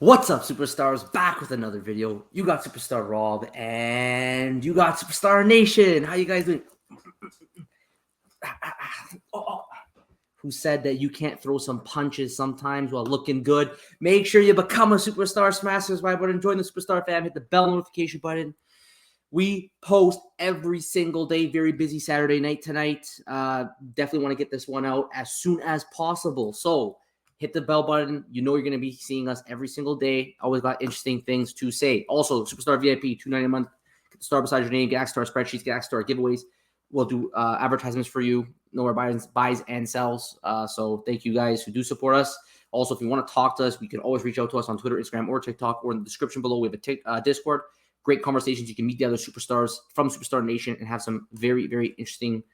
What's up, superstars? Back with another video. You got Superstar Rob and you got Superstar Nation. How you guys doing? Who said that you can't throw some punches sometimes while looking good? Make sure you become a superstar. Smash the subscribe button. Join the Superstar fam. Hit the bell notification button. We post every single day. Very busy Saturday night tonight. Definitely want to get this one out as soon as possible. So hit the bell button. You know you're going to be seeing us every single day. Always got interesting things to say. Also, Superstar VIP, $2.90 a month. Get the star beside your name. Get access to our spreadsheets. Get access to our giveaways. We'll do advertisements for you. Know our buys and sells. So thank you guys who do support us. Also, if you want to talk to us, you can always reach out to us on Twitter, Instagram, or TikTok, or in the description below. We have a Discord. Great conversations. You can meet the other superstars from Superstar Nation and have some very, very interesting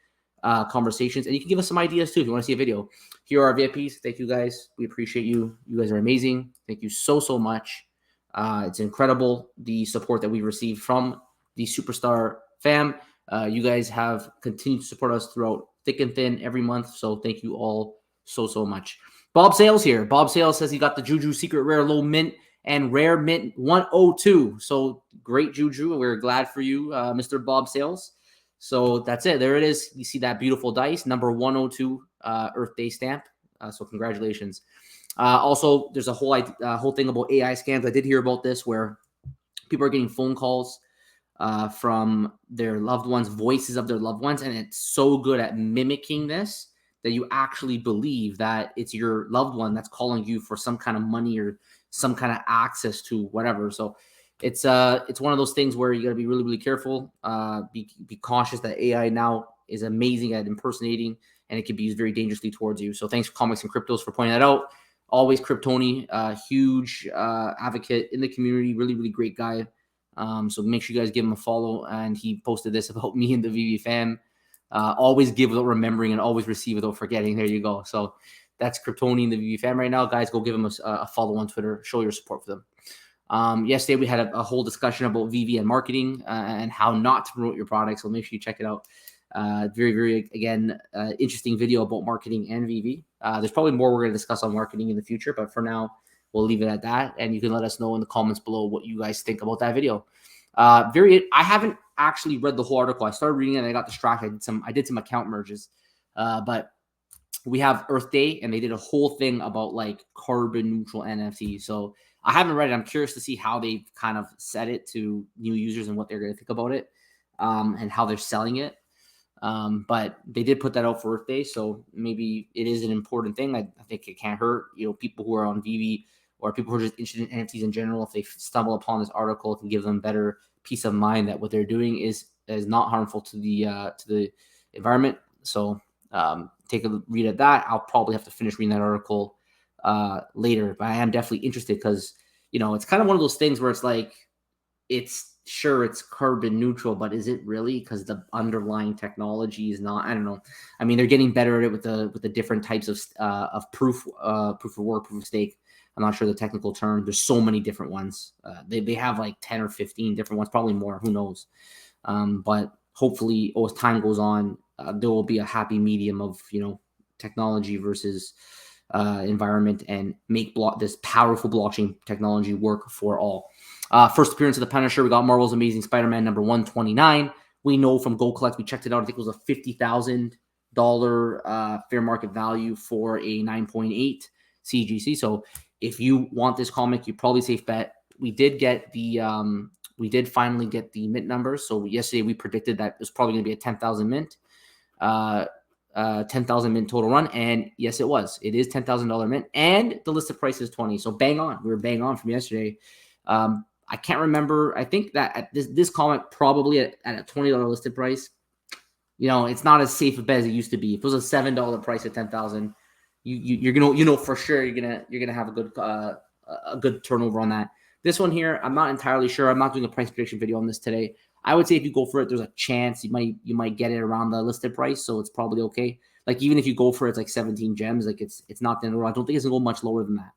conversations. And you can give us some ideas too if you want to see a video. Here are our VIPs. Thank you guys. We appreciate you. You guys are amazing. Thank you so much. It's incredible the support that we received from the Superstar fam. You guys have continued to support us throughout thick and thin every month. So thank you all so much. Bob Sales here. Bob Sales says he got the Juju Secret Rare Low Mint and Rare Mint 102. So great Juju. We're glad for you, Mr. Bob Sales. So that's it. There it is. You see that beautiful dice, number 102 Earth Day stamp. So congratulations. Also, there's a whole thing about AI scams. I did hear about this where people are getting phone calls from their loved ones, voices of their loved ones, and it's so good at mimicking this that you actually believe that it's your loved one that's calling you for some kind of money or some kind of access to whatever. So it's one of those things where you got to be really careful. Be cautious that AI now is amazing at impersonating, and it can be used very dangerously towards you. So thanks for Comics and Cryptos for pointing that out. Always Kryptoni, huge advocate in the community, really great guy. So make sure you guys give him a follow. And he posted this about me and the VV fam. Always give without remembering and always receive without forgetting. There you go. So that's Kryptoni and the VV fam right now. Guys, go give him a follow on Twitter. Show your support for them. Yesterday, we had a whole discussion about VV and marketing and how not to promote your product. So make sure you check it out. Very, again, interesting video about marketing and VV. There's probably more we're going to discuss on marketing in the future, but for now, we'll leave it at that. And you can let us know in the comments below what you guys think about that video. I haven't actually read the whole article. I started reading it and I got distracted. I did some account merges, but we have Earth Day and they did a whole thing about like carbon neutral NFT. So I haven't read it. I'm curious to see how they've kind of said it to new users and what they're going to think about it, and how they're selling it. But they did put that out for Earth Day, so maybe it is an important thing. I think it can't hurt, people who are on VV or people who are just interested in NFTs in general. If they stumble upon this article, it can give them better peace of mind that what they're doing is not harmful to the environment. So take a read at that. I'll probably have to finish reading that article later, but I am definitely interested because it's kind of one of those things where it's like it's carbon neutral, but is it really? Because the underlying technology is not. I don't know. I mean, they're getting better at it with the different types of proof of work, proof of stake. I'm not sure the technical term. There's so many different ones. They have like 10 or 15 different ones, probably more. Who knows? But hopefully, as time goes on, there will be a happy medium of technology versus environment, and make this powerful blockchain technology work for all. First appearance of the Punisher, we got Marvel's Amazing Spider-Man number 129. We know from Go Collect, we checked it out. I think it was a $50,000 fair market value for a 9.8 CGC. So if you want this comic, you probably safe bet. We did finally get the mint numbers. So yesterday we predicted that it was probably going to be a 10,000 mint. 10,000 mint total run, and yes, it was. It is $10,000 mint, and the listed price is 20. So bang on. We were bang on from yesterday. I can't remember. I think that at this comic probably at a $20 listed price, it's not as safe a bet as it used to be. If it was a $7 price at 10,000, you're gonna for sure you're gonna have a good turnover on that. This one here, I'm not entirely sure. I'm not doing a price prediction video on this today. I would say if you go for it, there's a chance you might get it around the listed price, so it's probably okay. Like even if you go for it, it's like 17 gems. Like it's not the end of the world. I don't think it's gonna go much lower than that.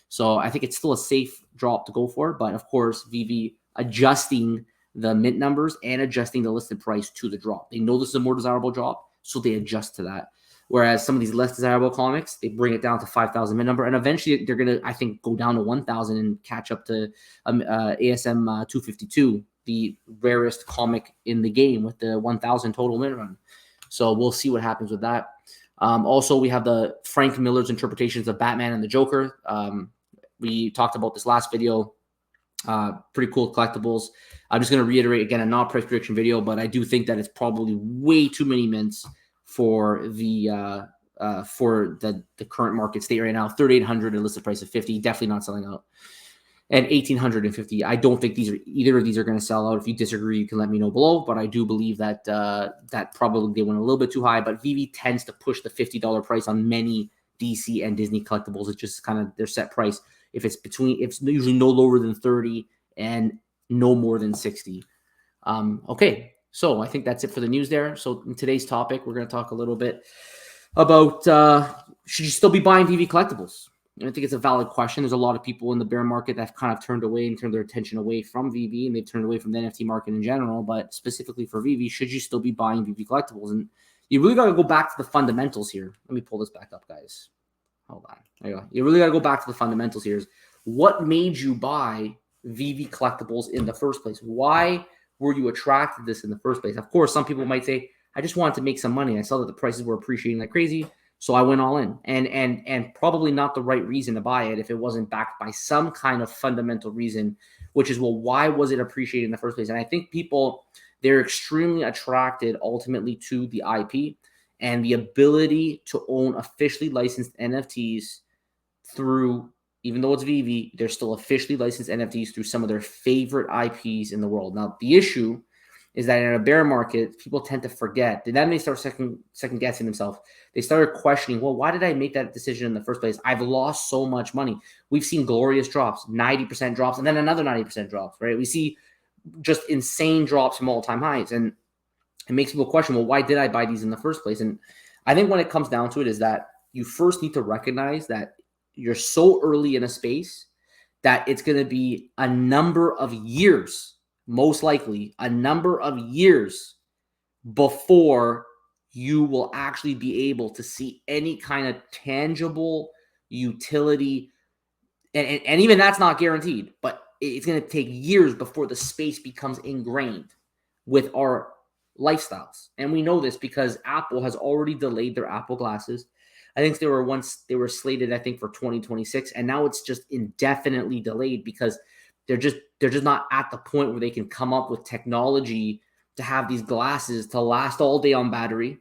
So I think it's still a safe drop to go for. But of course, VV adjusting the mint numbers and adjusting the listed price to the drop. They know this is a more desirable drop, so they adjust to that. Whereas some of these less desirable comics, they bring it down to 5,000 mint number, and eventually they're gonna, I think, go down to 1,000 and catch up to ASM 252, the rarest comic in the game with the 1,000 total mint run. So we'll see what happens with that. Also, we have the Frank Miller's interpretations of Batman and the Joker. We talked about this last video. Pretty cool collectibles. I'm just going to reiterate again, a not price prediction video, but I do think that it's probably way too many mints for the current market state right now. 3,800 and listed price of 50, definitely not selling out. And 1,850. I don't think either of these are going to sell out. If you disagree, you can let me know below. But I do believe that that probably they went a little bit too high. But VV tends to push the $50 price on many DC and Disney collectibles. It's just kind of their set price. If it's usually no lower than 30 and no more than 60. Okay, so I think that's it for the news there. So in today's topic, we're going to talk a little bit about should you still be buying VV collectibles? And I think it's a valid question. There's a lot of people in the bear market that have kind of turned away and turned their attention away from VV, and they've turned away from the NFT market in general. But specifically for VV, should you still be buying VV collectibles? And you really got to go back to the fundamentals here. Let me pull this back up, guys. Hold on. There you go. You really got to go back to the fundamentals here. What made you buy VV collectibles in the first place? Why were you attracted to this in the first place? Of course, some people might say, I just wanted to make some money. I saw that the prices were appreciating like crazy, so I went all in. And probably not the right reason to buy it if it wasn't backed by some kind of fundamental reason, which is, well, why was it appreciated in the first place? And I think people, they're extremely attracted ultimately to the IP and the ability to own officially licensed NFTs through, even though it's VV, they're still officially licensed NFTs through some of their favorite IPs in the world. Now, the issue is that in a bear market, people tend to forget. Then they start second guessing themselves. They started questioning, well, why did I make that decision in the first place? I've lost so much money. We've seen glorious drops, 90% drops, and then another 90% drops, right? We see just insane drops from all-time highs. And it makes people question, well, why did I buy these in the first place? And I think when it comes down to it is that you first need to recognize that you're so early in a space that it's going to be a number of years, most likely a number of years before you will actually be able to see any kind of tangible utility. And even that's not guaranteed, but it's going to take years before the space becomes ingrained with our lifestyles. And we know this because Apple has already delayed their Apple glasses. I think they were slated, I think, for 2026, and now it's just indefinitely delayed because they're just not at the point where they can come up with technology to have these glasses to last all day on battery.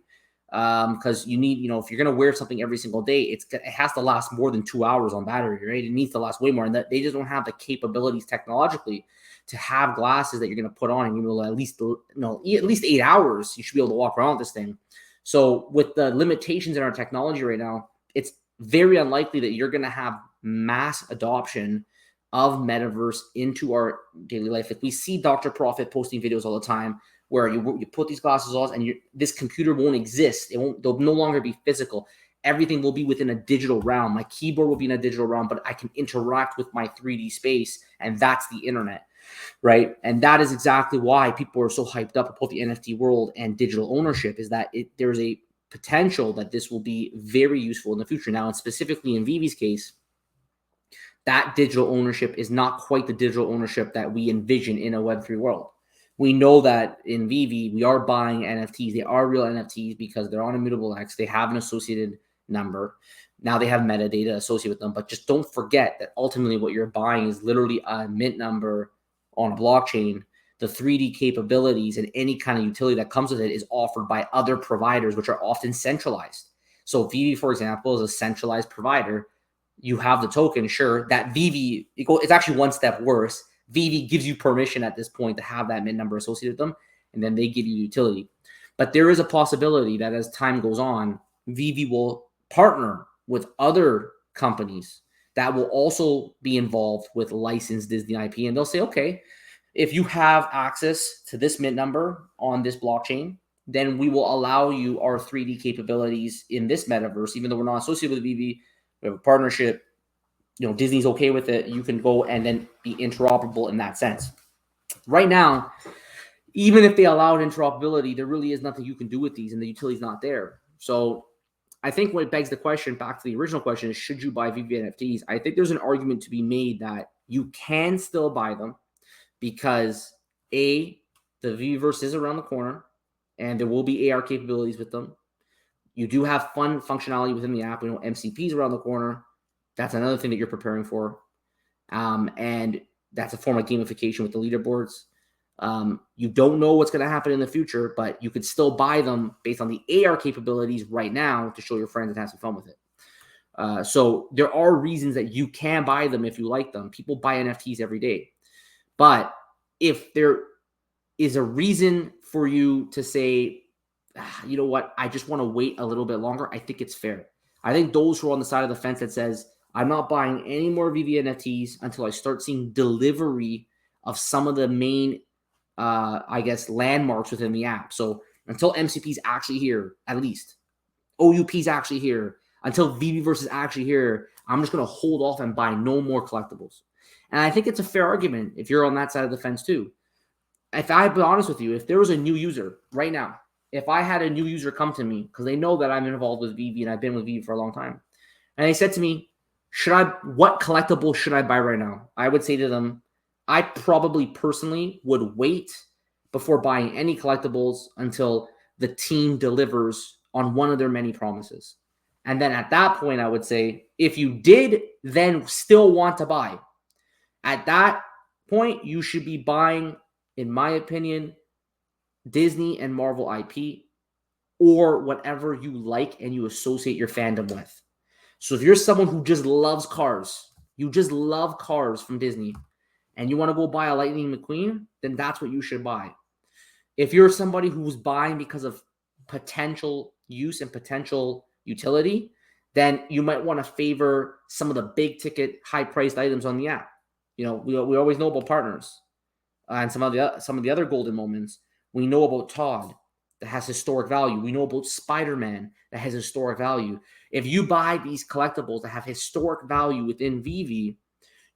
Because you need, if you're going to wear something every single day, it has to last more than 2 hours on battery, right? It needs to last way more, and that they just don't have the capabilities technologically to have glasses that you're going to put on and you will at least 8 hours. You should be able to walk around with this thing. So with the limitations in our technology right now, it's very unlikely that you're going to have mass adoption of metaverse into our daily life. Like we see Dr. Profit posting videos all the time where you put these glasses on and this computer won't exist. They'll no longer be physical. Everything will be within a digital realm. My keyboard will be in a digital realm, but I can interact with my 3D space, and that's the internet. Right. And that is exactly why people are so hyped up about the NFT world and digital ownership, is that there's a potential that this will be very useful in the future. Now, and specifically in VV's case, that digital ownership is not quite the digital ownership that we envision in a Web3 world. We know that in VV, we are buying NFTs. They are real NFTs because they're on Immutable X. They have an associated number. Now they have metadata associated with them. But just don't forget that ultimately what you're buying is literally a mint number on a blockchain. The 3D capabilities and any kind of utility that comes with it is offered by other providers, which are often centralized. So VV, for example, is a centralized provider. You have the token, sure. That VV, it's actually one step worse. VV gives you permission at this point to have that mint number associated with them, and then they give you utility. But there is a possibility that as time goes on, VV will partner with other companies that will also be involved with licensed Disney IP. And they'll say, okay, if you have access to this mint number on this blockchain, then we will allow you our 3D capabilities in this metaverse, even though we're not associated with VV. We have a partnership. Disney's okay with it. You can go and then be interoperable in that sense. Right now, even if they allowed interoperability, there really is nothing you can do with these, and the utility's not there. So I think what begs the question, back to the original question, is should you buy VV NFTs? I think there's an argument to be made that you can still buy them because the Vverse is around the corner and there will be AR capabilities with them. You do have fun functionality within the app. We know MCP's around the corner. That's another thing that you're preparing for. And that's a form of gamification with the leaderboards. You don't know what's going to happen in the future, but you could still buy them based on the AR capabilities right now to show your friends and have some fun with it. So there are reasons that you can buy them if you like them. People buy NFTs every day. But if there is a reason for you to say, you know what, I just want to wait a little bit longer, I think it's fair. I think those who are on the side of the fence that says, I'm not buying any more VV NFTs until I start seeing delivery of some of the main, landmarks within the app. So until MCP's actually here, at least, OUP's actually here, until VVverse is actually here, I'm just going to hold off and buy no more collectibles. And I think it's a fair argument if you're on that side of the fence too. If I be honest with you, if there was a new user right now, if I had a new user come to me, because they know that I'm involved with VV and I've been with VV for a long time, and they said to me, what collectible should I buy right now? I would say to them, I probably personally would wait before buying any collectibles until the team delivers on one of their many promises. And then at that point, I would say, if you did then still want to buy, at that point, you should be buying, in my opinion, Disney and Marvel IP or whatever you like and you associate your fandom with. So if you're someone who just loves cars, you just love cars from Disney, and you want to go buy a Lightning McQueen, then that's what you should buy. If you're somebody who's buying because of potential use and potential utility, then you might want to favor some of the big ticket, high-priced items on the app. You know, we always know about partners and some of the other golden moments. We know about Todd that has historic value. We know about Spider-Man that has historic value. If you buy these collectibles that have historic value within VV,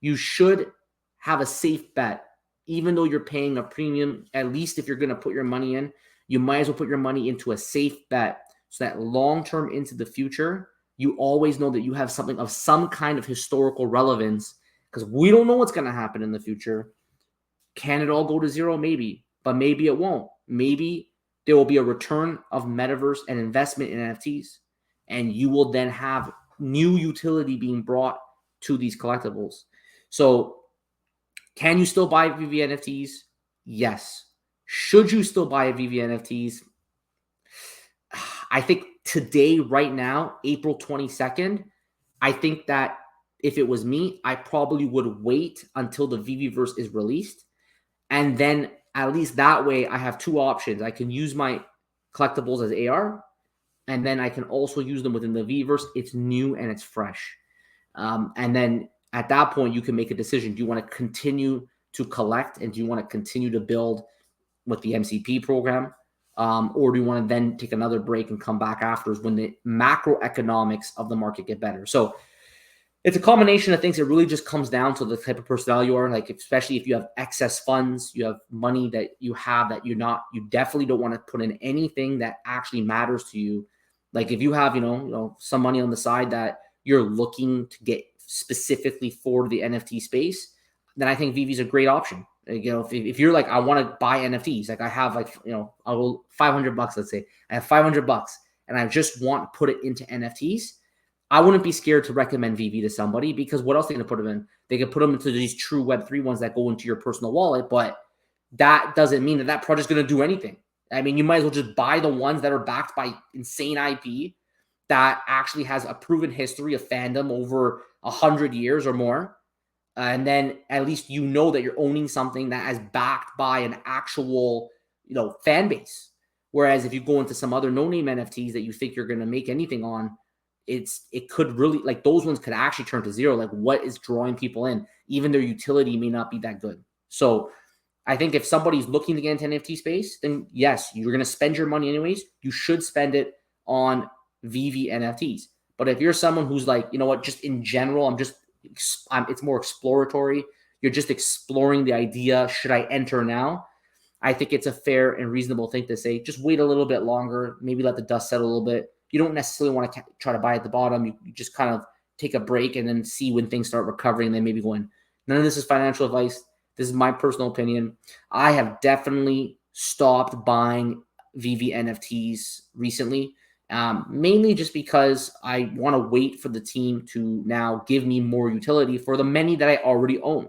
you should have a safe bet. Even though you're paying a premium, at least if you're going to put your money in, you might as well put your money into a safe bet so that long-term into the future, you always know that you have something of some kind of historical relevance, because we don't know what's going to happen in the future. Can it all go to zero? Maybe, but maybe it won't. Maybe there will be a return of metaverse and investment in NFTs, and you will then have new utility being brought to these collectibles. So can you still buy VV NFTs? Yes. Should you still buy VV NFTs? I think today, right now, April 22nd, I think that if it was me, I probably would wait until the VVverse is released. And then at least that way I have two options. I can use my collectibles as AR, and then I can also use them within the VVverse. It's new and it's fresh. And then at that point, you can make a decision. Do you want to continue to collect, and do you want to continue to build with the MCP program? Or do you want to then take another break and come back afterwards when the macroeconomics of the market get better? So it's a combination of things. It really just comes down to the type of personality you are. Like, especially if you have excess funds, you have money that you have that you definitely don't want to put in anything that actually matters to you. Like if you have, some money on the side that you're looking to get specifically for the NFT space, then I think VV is a great option. If you're like, I want to buy NFTs, like I have I'll go $500, let's say I have $500 and I just want to put it into NFTs. I wouldn't be scared to recommend VV to somebody, because what else are they going to put them in? They can put them into these true Web3 ones that go into your personal wallet, but that doesn't mean that project's going to do anything. I mean, you might as well just buy the ones that are backed by insane IP that actually has a proven history of fandom over 100 years or more. And then at least you know that you're owning something that is backed by an actual, fan base. Whereas if you go into some other no-name NFTs that you think you're going to make anything on, it could really, like, those ones could actually turn to zero. Like, what is drawing people in? Even their utility may not be that good. So I think if somebody's looking to get into NFT space, then yes, you're going to spend your money anyways. You should spend it on VV NFTs. But if you're someone who's like, you know what, just in general, it's more exploratory. You're just exploring the idea. Should I enter now? I think it's a fair and reasonable thing to say. Just wait a little bit longer. Maybe let the dust settle a little bit. you don't necessarily want to try to buy at the bottom. You just kind of take a break and then see when things start recovering and then maybe go in. None of this is financial advice. This is my personal opinion. I have definitely stopped buying Veve NFTs recently, mainly just because I want to wait for the team to now give me more utility for the many that I already own.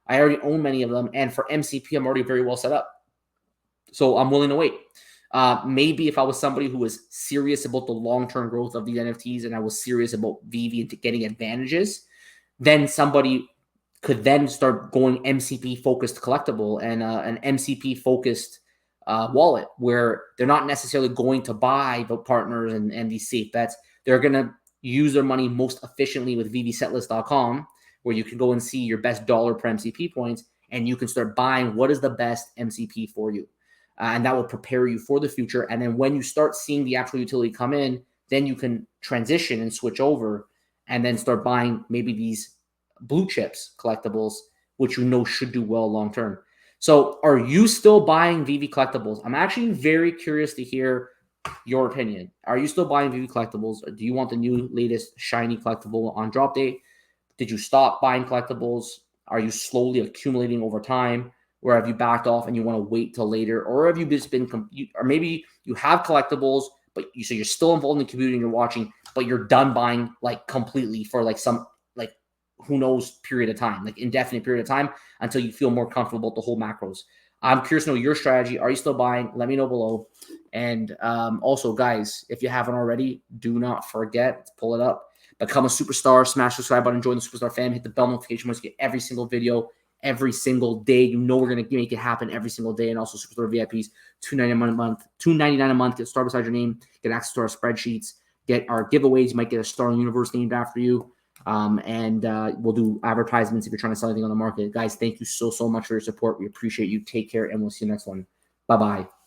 I already own many of them, and for MCP, I'm already very well set up. So I'm willing to wait. Maybe if I was somebody who was serious about the long-term growth of these NFTs and I was serious about Veve and getting advantages, then somebody could then start going MCP-focused collectible and an MCP-focused wallet where they're not necessarily going to buy the partners and these safe bets. They're going to use their money most efficiently with VeveSetlist.com, where you can go and see your best dollar per MCP points, and you can start buying what is the best MCP for you. And that will prepare you for the future. And then when you start seeing the actual utility come in, then you can transition and switch over and then start buying maybe these blue chips collectibles, which you know should do well long-term. So are you still buying Veve Collectibles? I'm actually very curious to hear your opinion. Are you still buying Veve Collectibles? Or do you want the new latest shiny collectible on drop date? Did you stop buying collectibles? Are you slowly accumulating over time? Or have you backed off and you want to wait till later? Or have you just been, or maybe you have collectibles, but so you're still involved in the community and you're watching, but you're done buying like completely for like some, like who knows period of time, like indefinite period of time until you feel more comfortable with the whole macros. I'm curious to know your strategy. Are you still buying? Let me know below. And also, guys, if you haven't already, do not forget to pull it up. Become a superstar. Smash the subscribe button. Join the Superstar fam. Hit the bell notification once you get every single video every single day. You know we're going to make it happen every single day. And also Superstore VIPs, $2.99 a month. $2.99 a month. Get a star beside your name. Get access to our spreadsheets. Get our giveaways. You might get a star in the universe named after you. And we'll do advertisements if you're trying to sell anything on the market. Guys, thank you so much for your support. We appreciate you. Take care, and we'll see you next one. Bye-bye.